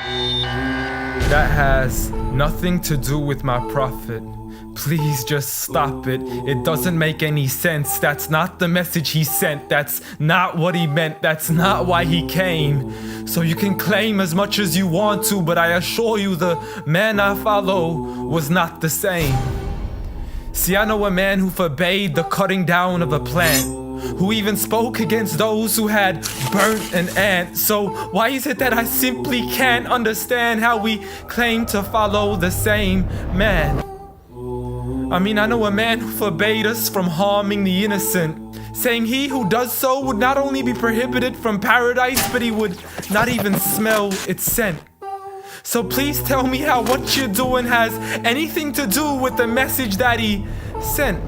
That has nothing to do with my prophet. Please just stop it. It doesn't make any sense. That's not the message he sent. That's not what he meant. That's not why he came. So you can claim as much as you want to, but I assure you the man I follow was not the same. See, I know a man who forbade the cutting down of a plant, who even spoke against those who had burnt an ant. So why is it that I simply can't understand how we claim to follow the same man? I mean, I know a man who forbade us from harming the innocent, saying he who does so would not only be prohibited from paradise, but he would not even smell its scent. So please tell me how what you're doing has anything to do with the message that he sent.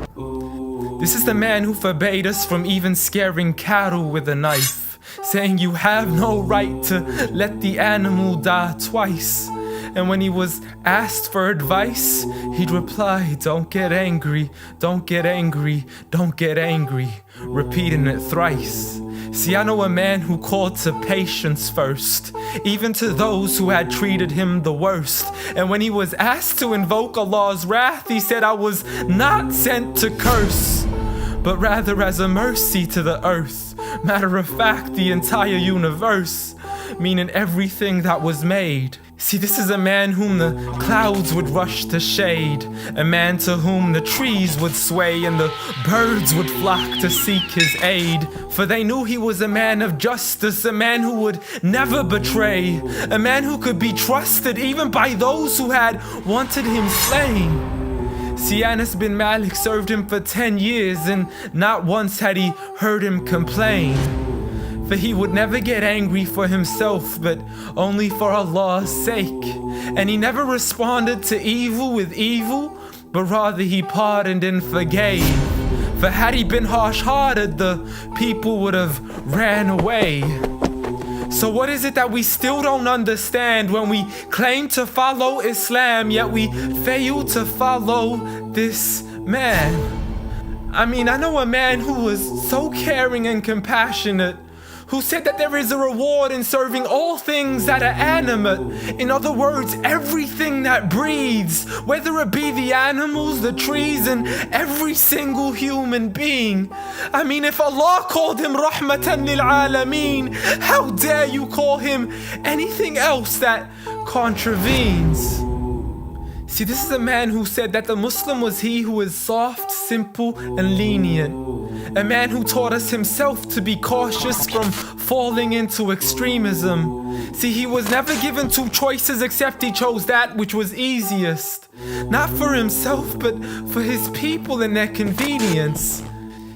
This is the man who forbade us from even scaring cattle with a knife, saying you have no right to let the animal die twice. And when he was asked for advice, he'd reply, don't get angry, don't get angry, don't get angry, repeating it thrice. See, I know a man who called to patience first, even to those who had treated him the worst. And when he was asked to invoke Allah's wrath, he said, I was not sent to curse, but rather as a mercy to the earth. Matter of fact, the entire universe, meaning everything that was made. See, this is a man whom the clouds would rush to shade, a man to whom the trees would sway and the birds would flock to seek his aid. For they knew he was a man of justice, a man who would never betray, a man who could be trusted even by those who had wanted him slain. See, Anas bin Malik served him for 10 years and not once had he heard him complain. For he would never get angry for himself, but only for Allah's sake. And he never responded to evil with evil, but rather he pardoned and forgave. For had he been harsh-hearted, the people would have ran away. So what is it that we still don't understand when we claim to follow Islam, yet we fail to follow this man? I mean, I know a man who was so caring and compassionate, who said that there is a reward in serving all things that are animate. In other words, everything that breathes, whether it be the animals, the trees, and every single human being. I mean, if Allah called him Rahmatan lil Alameen, how dare you call him anything else that contravenes? See, this is a man who said that the Muslim was he who is soft, simple, and lenient. A man who taught us himself to be cautious from falling into extremism. See, he was never given two choices except he chose that which was easiest. Not for himself, but for his people and their convenience.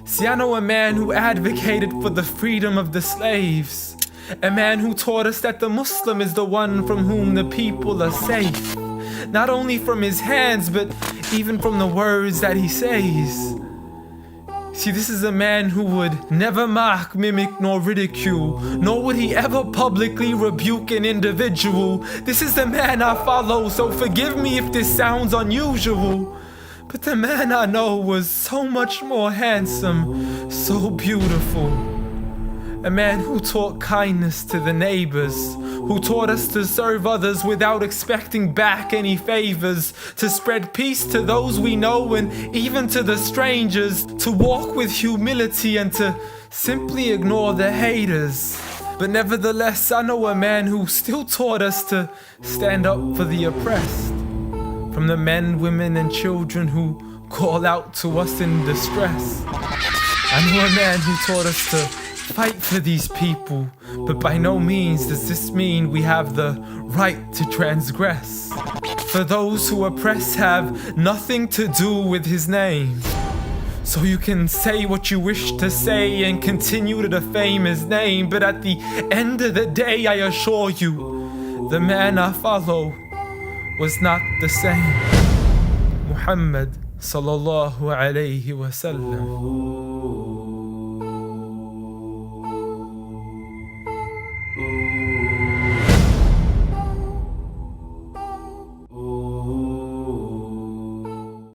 See, I know a man who advocated for the freedom of the slaves. A man who taught us that the Muslim is the one from whom the people are safe. Not only from his hands, but even from the words that he says. See, this is a man who would never mock, mimic, nor ridicule, nor would he ever publicly rebuke an individual. This is the man I follow, so forgive me if this sounds unusual. But the man I know was so much more handsome, so beautiful. A man who taught kindness to the neighbors, who taught us to serve others without expecting back any favors, to spread peace to those we know and even to the strangers, to walk with humility and to simply ignore the haters. But nevertheless, I know a man who still taught us to stand up for the oppressed. From the men, women, and children who call out to us in distress. I know a man who taught us to fight for these people, but by no means does this mean we have the right to transgress. For those who oppress have nothing to do with his name. So you can say what you wish to say and continue to defame his name, but at the end of the day, I assure you, the man I follow was not the same. Muhammad sallallahu alayhi wa sallam.